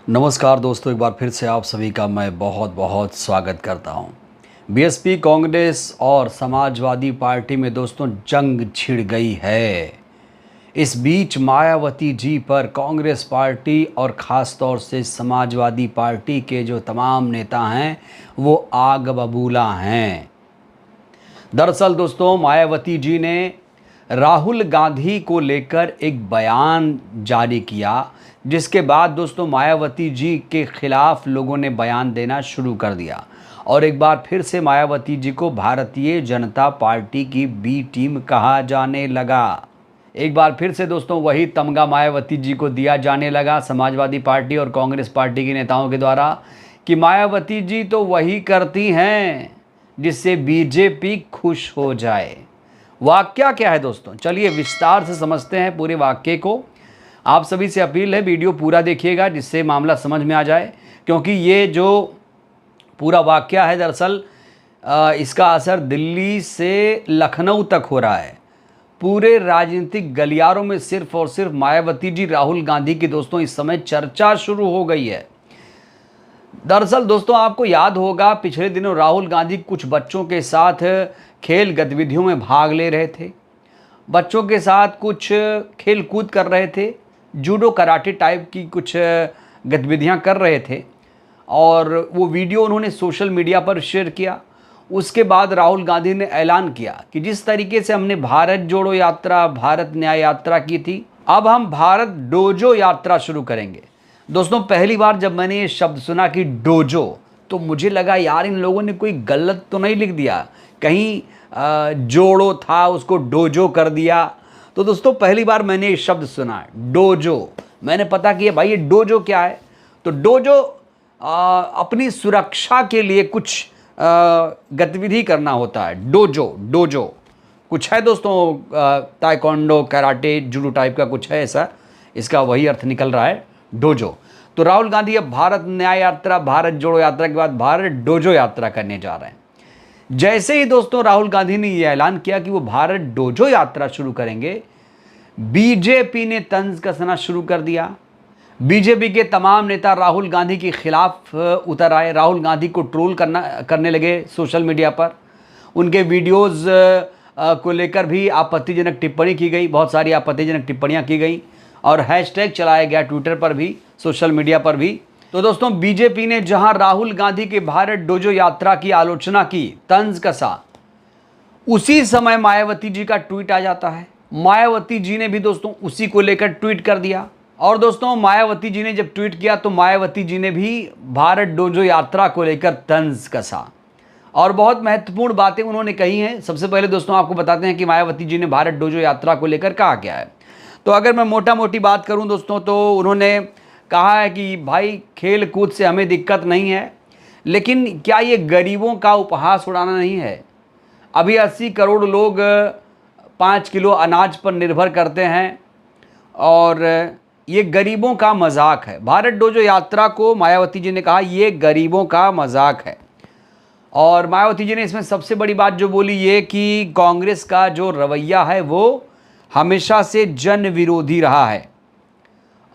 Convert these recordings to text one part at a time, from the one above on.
नमस्कार दोस्तों, एक बार फिर से आप सभी का मैं बहुत बहुत स्वागत करता हूं। बीएसपी, कांग्रेस और समाजवादी पार्टी में दोस्तों जंग छिड़ गई है। इस बीच मायावती जी पर कांग्रेस पार्टी और ख़ास तौर से समाजवादी पार्टी के जो तमाम नेता हैं वो आग बबूला हैं। दरअसल दोस्तों मायावती जी ने राहुल गांधी को लेकर एक बयान जारी किया, जिसके बाद दोस्तों मायावती जी के खिलाफ लोगों ने बयान देना शुरू कर दिया और एक बार फिर से मायावती जी को भारतीय जनता पार्टी की बी टीम कहा जाने लगा। एक बार फिर से दोस्तों वही तमगा मायावती जी को दिया जाने लगा समाजवादी पार्टी और कांग्रेस पार्टी के नेताओं के द्वारा कि मायावती जी तो वही करती हैं जिससे बीजेपी खुश हो जाए। वाक्या क्या है दोस्तों, चलिए विस्तार से समझते हैं पूरे वाक्य को। आप सभी से अपील है वीडियो पूरा देखिएगा जिससे मामला समझ में आ जाए, क्योंकि ये जो पूरा वाक्या है दरअसल इसका असर दिल्ली से लखनऊ तक हो रहा है। पूरे राजनीतिक गलियारों में सिर्फ और सिर्फ मायावती जी, राहुल गांधी की दोस्तों इस समय चर्चा शुरू हो गई है। दरअसल दोस्तों आपको याद होगा पिछले दिनों राहुल गांधी कुछ बच्चों के साथ खेल गतिविधियों में भाग ले रहे थे, बच्चों के साथ कुछ खेल कूद कर रहे थे, जूडो कराटे टाइप की कुछ गतिविधियां कर रहे थे और वो वीडियो उन्होंने सोशल मीडिया पर शेयर किया। उसके बाद राहुल गांधी ने ऐलान किया कि जिस तरीके से हमने भारत जोड़ो यात्रा, भारत न्याय यात्रा की थी, अब हम भारत डोजो यात्रा शुरू करेंगे। दोस्तों पहली बार जब मैंने ये शब्द सुना कि डोजो, तो मुझे लगा यार इन लोगों ने कोई गलत तो नहीं लिख दिया, कहीं जोड़ो था उसको डोजो कर दिया। तो दोस्तों पहली बार मैंने ये शब्द सुना डोजो। मैंने पता किया भाई ये डोजो क्या है। तो डोजो अपनी सुरक्षा के लिए कुछ गतिविधि करना होता है। डोजो डोजो कुछ है दोस्तों, ताइक्वांडो, कराटे, जूडो टाइप का कुछ है ऐसा, इसका वही अर्थ निकल रहा है डोजो। तो राहुल गांधी अब भारत न्याय यात्रा, भारत जोड़ो यात्रा के बाद भारत डोजो यात्रा करने जा रहे हैं। जैसे ही दोस्तों राहुल गांधी ने यह ऐलान किया कि वो भारत डोजो यात्रा शुरू करेंगे, बीजेपी ने तंज कसना शुरू कर दिया। बीजेपी के तमाम नेता राहुल गांधी के खिलाफ उतर आए, राहुल गांधी को ट्रोल करने लगे सोशल मीडिया पर। उनके वीडियोस को लेकर भी आपत्तिजनक टिप्पणी की गई, बहुत सारी आपत्तिजनक टिप्पणियां की गई और हैशटैग चलाया गया ट्विटर पर भी, सोशल मीडिया पर भी। तो दोस्तों बीजेपी ने जहां राहुल गांधी के भारत डोजो यात्रा की आलोचना की, तंज कसा, उसी समय मायावती जी का ट्वीट आ जाता है। मायावती जी ने भी दोस्तों उसी को लेकर ट्वीट कर दिया और दोस्तों मायावती जी ने जब ट्वीट किया तो मायावती जी ने भी भारत डोजो यात्रा को लेकर तंज कसा और बहुत महत्वपूर्ण बातें उन्होंने कही हैं। सबसे पहले दोस्तों आपको बताते हैं कि मायावती जी ने भारत डोजो यात्रा को लेकर कहा क्या है। तो अगर मैं मोटा मोटी बात करूं दोस्तों, तो उन्होंने कहा है कि भाई खेल कूद से हमें दिक्कत नहीं है, लेकिन क्या ये गरीबों का उपहास उड़ाना नहीं है। अभी 80 करोड़ लोग 5 किलो अनाज पर निर्भर करते हैं और ये गरीबों का मजाक है। भारत डोजो यात्रा को मायावती जी ने कहा ये गरीबों का मजाक है। और मायावती जी ने इसमें सबसे बड़ी बात जो बोली ये कि कांग्रेस का जो रवैया है वो हमेशा से जन विरोधी रहा है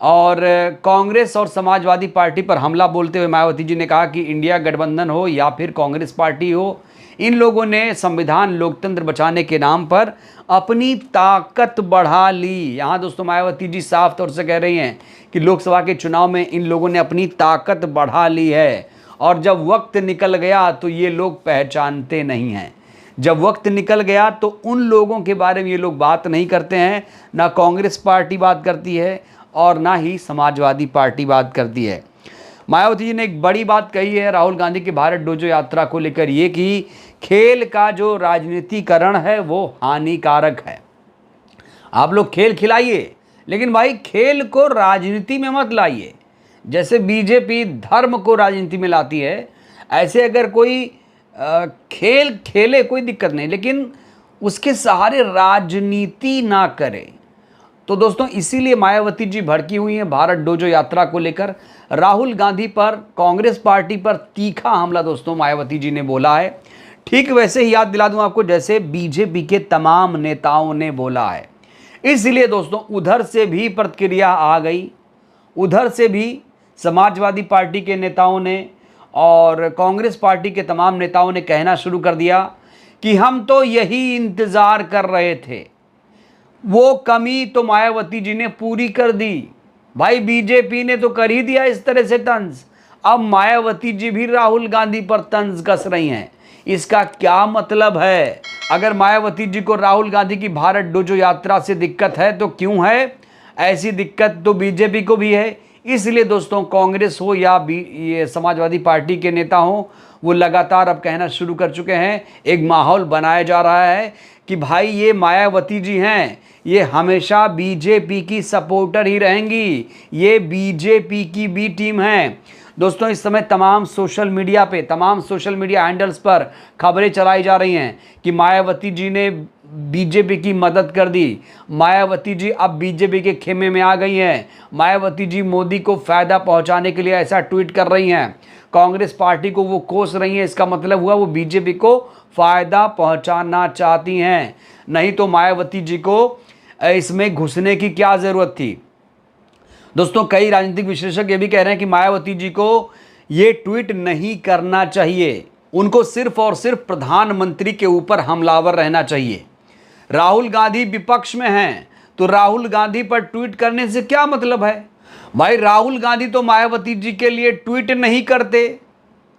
और कांग्रेस और समाजवादी पार्टी पर हमला बोलते हुए मायावती जी ने कहा कि इंडिया गठबंधन हो या फिर कांग्रेस पार्टी हो, इन लोगों ने संविधान लोकतंत्र बचाने के नाम पर अपनी ताकत बढ़ा ली। यहाँ दोस्तों मायावती जी साफ तौर से कह रही हैं कि लोकसभा के चुनाव में इन लोगों ने अपनी ताकत बढ़ा ली है और जब वक्त निकल गया तो ये लोग पहचानते नहीं हैं। जब वक्त निकल गया तो उन लोगों के बारे में ये लोग बात नहीं करते हैं, ना कांग्रेस पार्टी बात करती है और ना ही समाजवादी पार्टी बात करती है। मायावती जी ने एक बड़ी बात कही है राहुल गांधी के भारत डोजो यात्रा को लेकर, ये कि खेल का जो राजनीतिकरण है वो हानिकारक है। आप लोग खेल खिलाइए, लेकिन भाई खेल को राजनीति में मत लाइए। जैसे बीजेपी धर्म को राजनीति में लाती है, ऐसे अगर कोई खेल खेले कोई दिक्कत नहीं, लेकिन उसके सहारे राजनीति ना करे। तो दोस्तों इसीलिए मायावती जी भड़की हुई हैं भारत डोजो यात्रा को लेकर। राहुल गांधी पर, कांग्रेस पार्टी पर तीखा हमला दोस्तों मायावती जी ने बोला है। ठीक वैसे ही याद दिला दूं आपको जैसे बीजेपी के तमाम नेताओं ने बोला है। इसलिए दोस्तों उधर से भी प्रतिक्रिया आ गई, उधर से भी समाजवादी पार्टी के नेताओं ने और कांग्रेस पार्टी के तमाम नेताओं ने कहना शुरू कर दिया कि हम तो यही इंतज़ार कर रहे थे। वो कमी तो मायावती जी ने पूरी कर दी। भाई बीजेपी ने तो कर ही दिया इस तरह से तंज, अब मायावती जी भी राहुल गांधी पर तंज कस रही हैं। इसका क्या मतलब है? अगर मायावती जी को राहुल गांधी की भारत जोड़ो यात्रा से दिक्कत है तो क्यों है? ऐसी दिक्कत तो बीजेपी को भी है। इसलिए दोस्तों कांग्रेस हो या ये समाजवादी पार्टी के नेता हो, वो लगातार अब कहना शुरू कर चुके हैं, एक माहौल बनाया जा रहा है कि भाई ये मायावती जी हैं, ये हमेशा बीजेपी की सपोर्टर ही रहेंगी, ये बीजेपी की बी टीम है। दोस्तों इस समय तमाम सोशल मीडिया हैंडल्स पर खबरें चलाई जा रही हैं कि मायावती जी ने बीजेपी की मदद कर दी, मायावती जी अब बीजेपी के खेमे में आ गई हैं, मायावती जी मोदी को फ़ायदा पहुंचाने के लिए ऐसा ट्वीट कर रही हैं, कांग्रेस पार्टी को वो कोस रही हैं। इसका मतलब हुआ वो बीजेपी को फ़ायदा पहुंचाना चाहती हैं, नहीं तो मायावती जी को इसमें घुसने की क्या ज़रूरत थी। दोस्तों कई राजनीतिक विशेषज्ञ ये भी कह रहे हैं कि मायावती जी को ये ट्वीट नहीं करना चाहिए, उनको सिर्फ और सिर्फ प्रधानमंत्री के ऊपर हमलावर रहना चाहिए। राहुल गांधी विपक्ष में हैं तो राहुल गांधी पर ट्वीट करने से क्या मतलब है? भाई राहुल गांधी तो मायावती जी के लिए ट्वीट नहीं करते,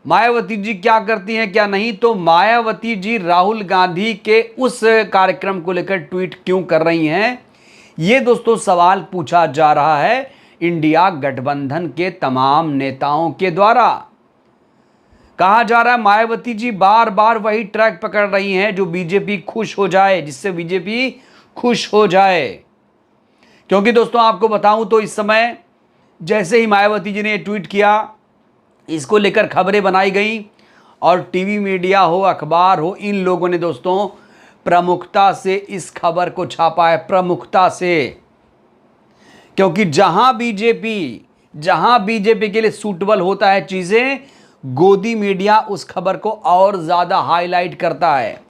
मायावती जी क्या करती हैं क्या नहीं, तो मायावती जी राहुल गांधी के उस कार्यक्रम को लेकर ट्वीट क्यों कर रही हैं, ये दोस्तों सवाल पूछा जा रहा है इंडिया गठबंधन के तमाम नेताओं के द्वारा। कहा जा रहा है मायावती जी बार बार वही ट्रैक पकड़ रही हैं जो बीजेपी खुश हो जाए, जिससे बीजेपी खुश हो जाए। क्योंकि दोस्तों आपको बताऊं तो इस समय जैसे ही मायावती जी ने ये ट्वीट किया, इसको लेकर खबरें बनाई गई और टीवी मीडिया हो, अखबार हो, इन लोगों ने दोस्तों प्रमुखता से इस खबर को छापा है, प्रमुखता से। क्योंकि जहां बीजेपी के लिए सूटेबल होता है चीजें, गोदी मीडिया उस खबर को और ज्यादा हाईलाइट करता है।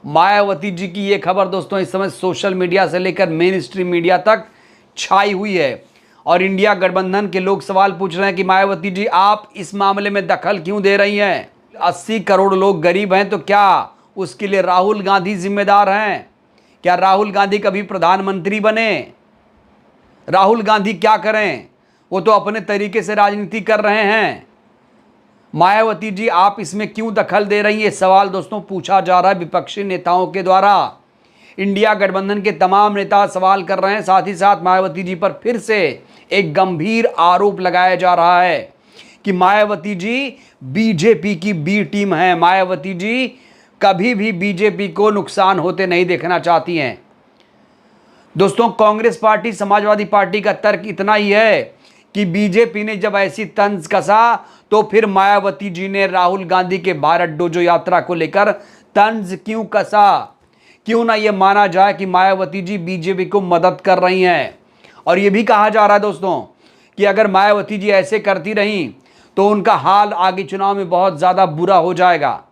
मायावती जी की ये खबर दोस्तों इस समय सोशल मीडिया से लेकर मेन स्ट्रीम मीडिया तक छाई हुई है और इंडिया गठबंधन के लोग सवाल पूछ रहे हैं कि मायावती जी आप इस मामले में दखल क्यों दे रही हैं? 80 करोड़ लोग गरीब हैं तो क्या उसके लिए राहुल गांधी जिम्मेदार हैं? क्या राहुल गांधी कभी प्रधानमंत्री बने? राहुल गांधी क्या करें? वो तो अपने तरीके से राजनीति कर रहे हैं। मायावती जी आप इसमें क्यों दखल दे रही हैं? सवाल दोस्तों पूछा जा रहा है विपक्षी नेताओं के द्वारा। इंडिया गठबंधन के तमाम नेता सवाल कर रहे हैं, साथ ही साथ मायावती जी पर फिर से एक गंभीर आरोप लगाया जा रहा है कि मायावती जी बीजेपी की बी टीम है, मायावती जी कभी भी बीजेपी को नुकसान होते नहीं देखना चाहती हैं। दोस्तों कांग्रेस पार्टी, समाजवादी पार्टी का तर्क इतना ही है कि बीजेपी ने जब ऐसी तंज कसा तो फिर मायावती जी ने राहुल गांधी के भारत जोड़ो यात्रा को लेकर तंज क्यों कसा? क्यों ना यह माना जाए कि मायावती जी बीजेपी को मदद कर रही हैं। और यह भी कहा जा रहा है दोस्तों कि अगर मायावती जी ऐसे करती रहीं तो उनका हाल आगे चुनाव में बहुत ज़्यादा बुरा हो जाएगा।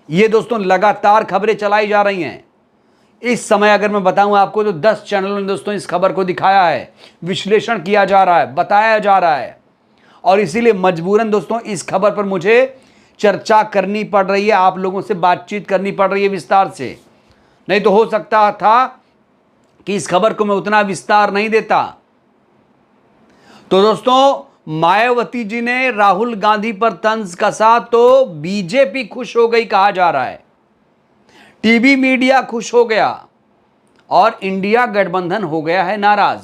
ये दोस्तों लगातार खबरें चलाई जा रही हैं। इस समय अगर मैं बताऊं आपको तो 10 चैनलों ने दोस्तों इस खबर को दिखाया है, विश्लेषण किया जा रहा है, बताया जा रहा है और इसीलिए मजबूरन दोस्तों इस खबर पर मुझे चर्चा करनी पड़ रही है, आप लोगों से बातचीत करनी पड़ रही है विस्तार से। नहीं तो हो सकता था कि इस खबर को मैं उतना विस्तार नहीं देता। तो दोस्तों मायावती जी ने राहुल गांधी पर तंज कसा तो बीजेपी खुश हो गई कहा जा रहा है, टीवी मीडिया खुश हो गया और इंडिया गठबंधन हो गया है नाराज।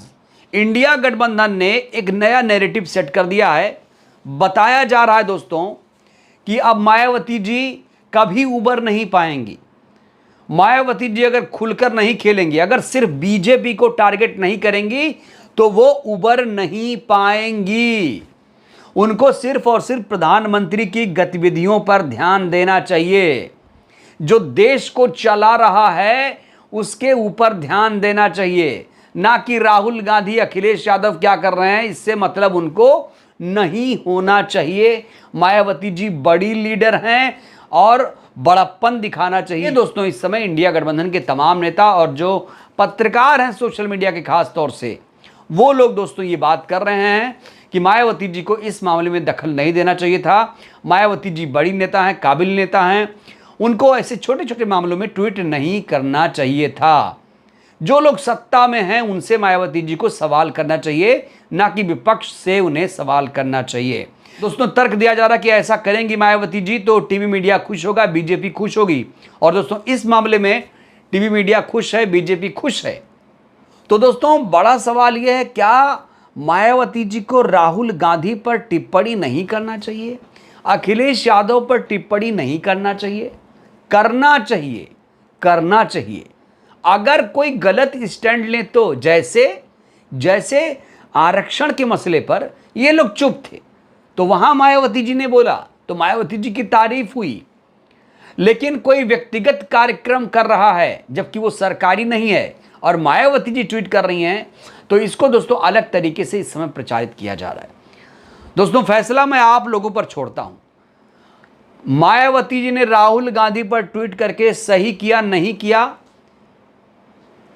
इंडिया गठबंधन ने एक नया नैरेटिव सेट कर दिया है। बताया जा रहा है दोस्तों कि अब मायावती जी कभी उबर नहीं पाएंगी। मायावती जी अगर खुलकर नहीं खेलेंगी, अगर सिर्फ बीजेपी को टारगेट नहीं करेंगी तो वो उबर नहीं पाएंगी। उनको सिर्फ और सिर्फ प्रधानमंत्री की गतिविधियों पर ध्यान देना चाहिए, जो देश को चला रहा है उसके ऊपर ध्यान देना चाहिए, ना कि राहुल गांधी, अखिलेश यादव क्या कर रहे हैं इससे मतलब उनको नहीं होना चाहिए। मायावती जी बड़ी लीडर हैं और बड़प्पन दिखाना चाहिए। दोस्तों इस समय इंडिया गठबंधन के तमाम नेता और जो पत्रकार हैं सोशल मीडिया के खास तौर से, वो लोग दोस्तों ये बात कर रहे हैं कि मायावती जी को इस मामले में दखल नहीं देना चाहिए था। मायावती जी बड़ी नेता हैं, काबिल नेता हैं, उनको ऐसे छोटे छोटे मामलों में ट्वीट नहीं करना चाहिए था। जो लोग सत्ता में हैं उनसे मायावती जी को सवाल करना चाहिए, ना कि विपक्ष से उन्हें सवाल करना चाहिए। दोस्तों, तर्क दिया जा रहा है कि ऐसा करेंगी मायावती जी तो टीवी मीडिया खुश होगा, बीजेपी खुश होगी। और दोस्तों, इस मामले में टीवी मीडिया खुश है, बीजेपी खुश है। तो दोस्तों, बड़ा सवाल यह है, क्या मायावती जी को राहुल गांधी पर टिप्पणी नहीं करना चाहिए, अखिलेश यादव पर टिप्पणी नहीं करना चाहिए? करना चाहिए, करना चाहिए। अगर कोई गलत स्टैंड ले तो जैसे आरक्षण के मसले पर ये लोग चुप थे, तो वहां मायावती जी ने बोला तो मायावती जी की तारीफ हुई। लेकिन कोई व्यक्तिगत कार्यक्रम कर रहा है जबकि वो सरकारी नहीं है और मायावती जी ट्वीट कर रही हैं, तो इसको दोस्तों अलग तरीके से इस समय प्रचारित किया जा रहा है। दोस्तों, फैसला मैं आप लोगों पर छोड़ता हूं। मायावती जी ने राहुल गांधी पर ट्वीट करके सही किया नहीं किया,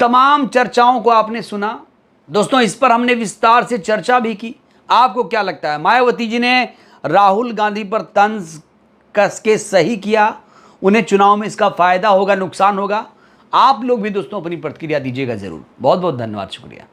तमाम चर्चाओं को आपने सुना। दोस्तों, इस पर हमने विस्तार से चर्चा भी की। आपको क्या लगता है, मायावती जी ने राहुल गांधी पर तंज कस के सही किया? उन्हें चुनाव में इसका फायदा होगा, नुकसान होगा? आप लोग भी दोस्तों अपनी प्रतिक्रिया दीजिएगा जरूर। बहुत बहुत धन्यवाद, शुक्रिया।